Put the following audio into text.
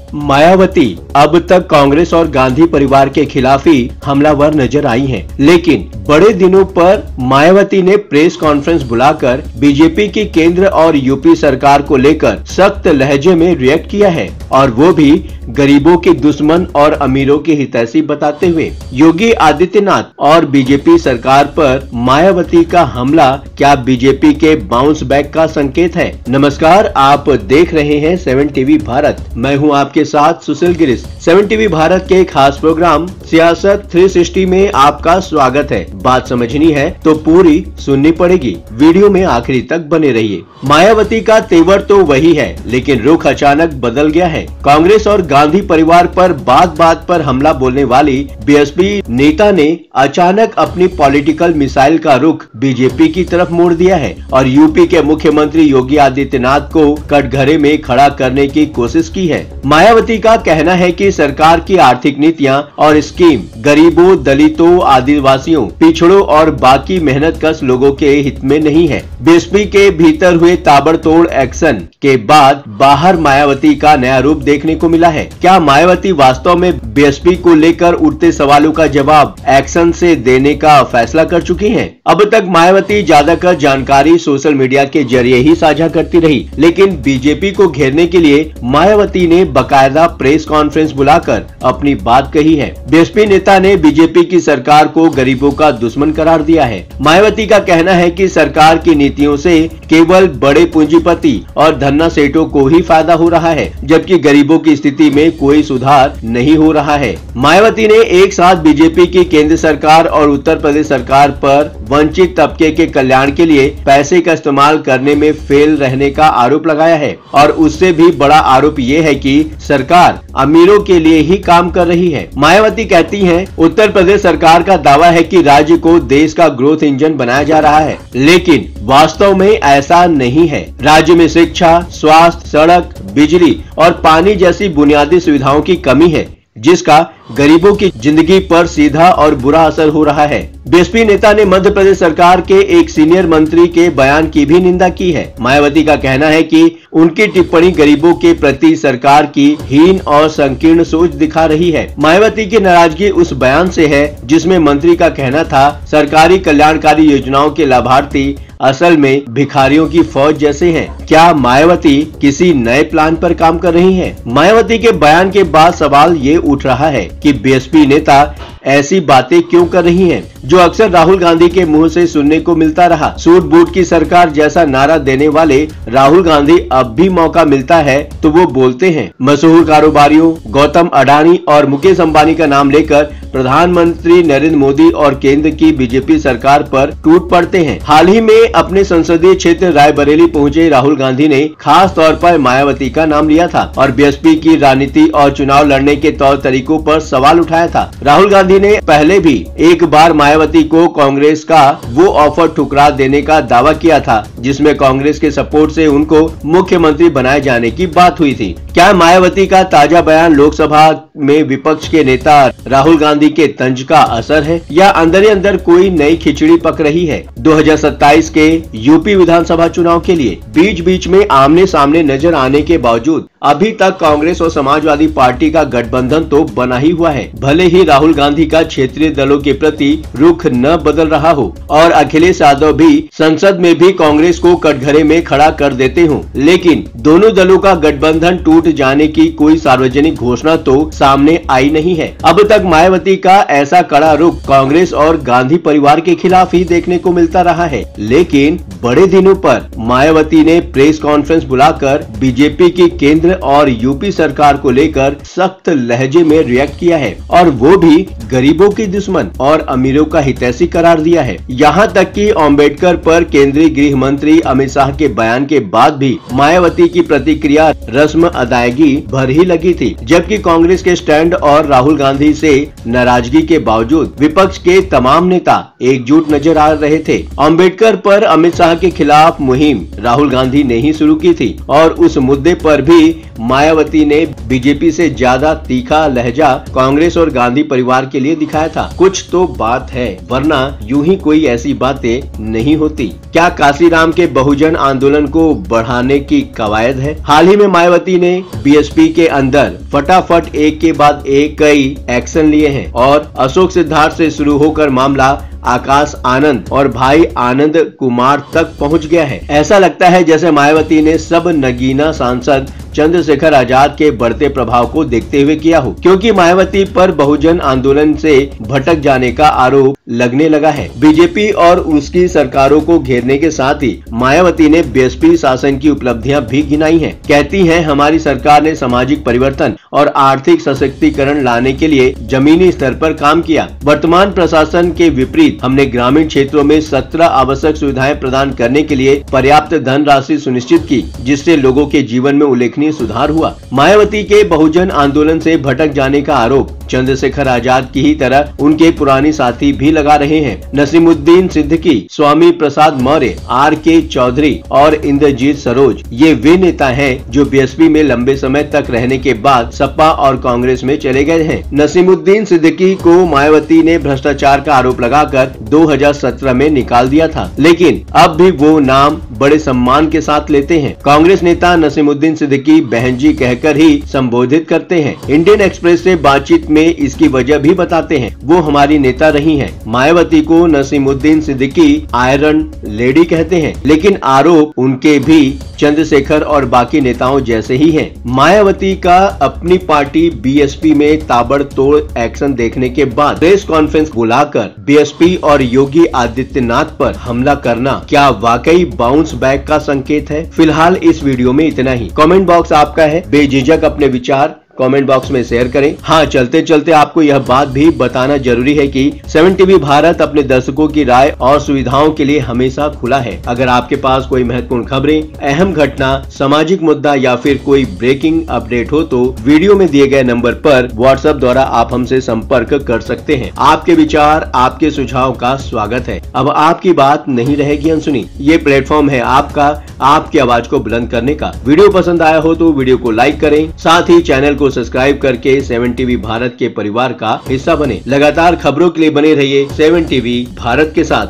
मायावती अब तक कांग्रेस और गांधी परिवार के खिलाफ ही हमलावर नजर आई हैं, लेकिन बड़े दिनों पर मायावती ने प्रेस कॉन्फ्रेंस बुलाकर बीजेपी की केंद्र और यूपी सरकार को लेकर सख्त लहजे में रिएक्ट किया है, और वो भी गरीबों के दुश्मन और अमीरों की हितैषी बताते हुए। योगी आदित्यनाथ और बीजेपी सरकार पर मायावती का हमला क्या बीजेपी के बाउंस बैक का संकेत है? नमस्कार, आप देख रहे हैं 7 टीवी भारत। मैं हूं आपके साथ सुशील गिरीश। 7 टीवी भारत के खास प्रोग्राम सियासत 360 में आपका स्वागत है। बात समझनी है तो पूरी सुननी पड़ेगी, वीडियो में आखिरी तक बने रहिए। मायावती का तेवर तो वही है, लेकिन रुख अचानक बदल गया है। कांग्रेस और गांधी परिवार पर बात बात पर हमला बोलने वाली बीएसपी नेता ने अचानक अपनी पॉलिटिकल मिसाइल का रुख बीजेपी की तरफ मोड़ दिया है और यूपी के मुख्यमंत्री योगी आदित्यनाथ को कटघरे में खड़ा करने की कोशिश की है। मायावती का कहना है कि सरकार की आर्थिक नीतियां और स्कीम गरीबों, दलितों, आदिवासियों, पिछड़ों और बाकी मेहनतकश लोगों के हित में नहीं है। बीएसपी के भीतर हुए ताबड़तोड़ एक्शन के बाद बाहर मायावती का नया रूप देखने को मिला है। क्या मायावती वास्तव में बीएसपी को लेकर उठते सवालों का जवाब एक्शन से देने का फैसला कर चुकी हैं? अब तक मायावती ज्यादातर जानकारी सोशल मीडिया के जरिए ही साझा करती रही, लेकिन बीजेपी को घेरने के लिए मायावती ने बकायदा प्रेस कॉन्फ्रेंस बुलाकर अपनी बात कही है। बीएसपी नेता ने बीजेपी की सरकार को गरीबों का दुश्मन करार दिया है। मायावती का कहना है कि सरकार की नीतियों से केवल बड़े पूंजीपति और धन्ना सेठों को ही फायदा हो रहा है, जबकि गरीबों की स्थिति में कोई सुधार नहीं हो रहा है। मायावती ने एक साथ बीजेपी की केंद्र सरकार और उत्तर प्रदेश सरकार पर वंचित तबके के कल्याण के लिए पैसे का इस्तेमाल करने में फेल रहने का आरोप लगाया है, और उससे भी बड़ा आरोप ये है कि सरकार अमीरों के लिए ही काम कर रही है। मायावती कहती हैं, उत्तर प्रदेश सरकार का दावा है कि राज्य को देश का ग्रोथ इंजन बनाया जा रहा है, लेकिन वास्तव में ऐसा नहीं है। राज्य में शिक्षा, स्वास्थ्य, सड़क, बिजली और पानी जैसी बुनियादी सुविधाओं की कमी है, जिसका गरीबों की जिंदगी पर सीधा और बुरा असर हो रहा है। बीएसपी नेता ने मध्य प्रदेश सरकार के एक सीनियर मंत्री के बयान की भी निंदा की है। मायावती का कहना है कि उनकी टिप्पणी गरीबों के प्रति सरकार की हीन और संकीर्ण सोच दिखा रही है। मायावती की नाराजगी उस बयान से है जिसमें मंत्री का कहना था, सरकारी कल्याणकारी योजनाओं के लाभार्थी असल में भिखारियों की फौज जैसे हैं। क्या मायावती किसी नए प्लान पर काम कर रही हैं? मायावती के बयान के बाद सवाल ये उठ रहा है कि बीएसपी नेता ऐसी बातें क्यों कर रही हैं, जो अक्सर राहुल गांधी के मुंह से सुनने को मिलता रहा। सूट बूट की सरकार जैसा नारा देने वाले राहुल गांधी अब भी मौका मिलता है तो वो बोलते हैं। मशहूर कारोबारियों गौतम अडानी और मुकेश अंबानी का नाम लेकर प्रधानमंत्री नरेंद्र मोदी और केंद्र की बीजेपी सरकार पर टूट पड़ते हैं। हाल ही में अपने संसदीय क्षेत्र रायबरेली पहुंचे राहुल गांधी ने खास तौर पर मायावती का नाम लिया था और बीएसपी की राजनीति और चुनाव लड़ने के तौर तरीकों पर सवाल उठाया था। राहुल गांधी ने पहले भी एक बार मायावती को कांग्रेस का वो ऑफर ठुकरा देने का दावा किया था, जिसमें कांग्रेस के सपोर्ट से उनको मुख्यमंत्री बनाए जाने की बात हुई थी। क्या मायावती का ताजा बयान लोकसभा में विपक्ष के नेता राहुल गांधी के तंज का असर है, या अंदर ही अंदर कोई नई खिचड़ी पक रही है? 2027 के यूपी विधानसभा चुनाव के लिए बीच बीच में आमने सामने नजर आने के बावजूद अभी तक कांग्रेस और समाजवादी पार्टी का गठबंधन तो बना ही हुआ है। भले ही राहुल गांधी का क्षेत्रीय दलों के प्रति रुख न बदल रहा हो और अखिलेश यादव भी संसद में भी कांग्रेस को कटघरे में खड़ा कर देते हो, लेकिन दोनों दलों का गठबंधन टूट जाने की कोई सार्वजनिक घोषणा तो सामने आई नहीं है। अब तक मायावती का ऐसा कड़ा रुख कांग्रेस और गांधी परिवार के खिलाफ ही देखने को मिलता रहा है, लेकिन बड़े दिनों पर मायावती ने प्रेस कॉन्फ्रेंस बुलाकर बीजेपी की केंद्र और यूपी सरकार को लेकर सख्त लहजे में रिएक्ट किया है, और वो भी गरीबों की दुश्मन और अमीरों का हितैषी करार दिया है। यहाँ तक कि अम्बेडकर पर केंद्रीय गृह मंत्री अमित शाह के बयान के बाद भी मायावती की प्रतिक्रिया रस्म अदायगी भर ही लगी थी, जबकि कांग्रेस के स्टैंड और राहुल गांधी से नाराजगी के बावजूद विपक्ष के तमाम नेता एकजुट नजर आ रहे थे। अम्बेडकर पर अमित शाह के खिलाफ मुहिम राहुल गांधी ने ही शुरू की थी और उस मुद्दे पर भी मायावती ने बीजेपी से ज्यादा तीखा लहजा कांग्रेस और गांधी परिवार के लिए दिखाया था। कुछ तो बात है, वरना यूं ही कोई ऐसी बातें नहीं होती। क्या काशीराम के बहुजन आंदोलन को बढ़ाने की कवायद है? हाल ही में मायावती ने बीएसपी के अंदर फटाफट एक के बाद एक कई एक्शन लिए हैं और अशोक सिद्धार्थ से शुरू होकर मामला आकाश आनंद और भाई आनंद कुमार तक पहुंच गया है। ऐसा लगता है जैसे मायावती ने सब नगीना सांसद चंद्रशेखर आजाद के बढ़ते प्रभाव को देखते हुए किया हो, क्योंकि मायावती पर बहुजन आंदोलन से भटक जाने का आरोप लगने लगा है। बीजेपी और उसकी सरकारों को घेरने के साथ ही मायावती ने बीएसपी शासन की उपलब्धियां भी गिनाई हैं। कहती हैं, हमारी सरकार ने सामाजिक परिवर्तन और आर्थिक सशक्तिकरण लाने के लिए जमीनी स्तर पर काम किया। वर्तमान प्रशासन के विपरीत हमने ग्रामीण क्षेत्रों में 17 आवश्यक सुविधाएं प्रदान करने के लिए पर्याप्त धनराशि सुनिश्चित की, जिससे लोगों के जीवन में उल्लेखनीय सुधार हुआ। मायावती के बहुजन आंदोलन से भटक जाने का आरोप चंद्रशेखर आजाद की ही तरह उनके पुरानी साथी भी लगा रहे हैं। नसीमुद्दीन सिद्दीकी, स्वामी प्रसाद मौर्य, आर.के. चौधरी और इंद्रजीत सरोज, ये वे नेता हैं जो बीएसपी में लंबे समय तक रहने के बाद सपा और कांग्रेस में चले गए हैं। नसीमुद्दीन सिद्दीकी को मायावती ने भ्रष्टाचार का आरोप लगाकर 2017 में निकाल दिया था, लेकिन अब भी वो नाम बड़े सम्मान के साथ लेते हैं। कांग्रेस नेता नसीमुद्दीन सिद्दीकी बहनजी कहकर ही संबोधित करते हैं। इंडियन एक्सप्रेस से बातचीत में इसकी वजह भी बताते हैं। वो हमारी नेता रही हैं। मायावती को नसीमुद्दीन सिद्दीकी आयरन लेडी कहते हैं, लेकिन आरोप उनके भी चंद्रशेखर और बाकी नेताओं जैसे ही हैं। मायावती का अपनी पार्टी बीएसपी में ताबड़तोड़ एक्शन देखने के बाद प्रेस कॉन्फ्रेंस बुलाकर बीएसपी और योगी आदित्यनाथ पर हमला करना क्या वाकई बाउंस बैक का संकेत है? फिलहाल इस वीडियो में इतना ही। कमेंट बॉक्स आपका है, बेझिझक अपने विचार कमेंट बॉक्स में शेयर करें। हाँ, चलते चलते आपको यह बात भी बताना जरूरी है कि 7 टीवी भारत अपने दर्शकों की राय और सुविधाओं के लिए हमेशा खुला है। अगर आपके पास कोई महत्वपूर्ण खबरें, अहम घटना, सामाजिक मुद्दा या फिर कोई ब्रेकिंग अपडेट हो तो वीडियो में दिए गए नंबर पर व्हाट्सएप द्वारा आप हमसे संपर्क कर सकते हैं। आपके विचार, आपके सुझाव का स्वागत है। अब आपकी बात नहीं रहेगी अनसुनी। ये प्लेटफॉर्म है आपका, आपकी आवाज को बुलंद करने का। वीडियो पसंद आया हो तो वीडियो को लाइक करें, साथ ही चैनल को सब्सक्राइब करके 7 टीवी भारत के परिवार का हिस्सा बने। लगातार खबरों के लिए बने रहिए 7 टीवी भारत के साथ।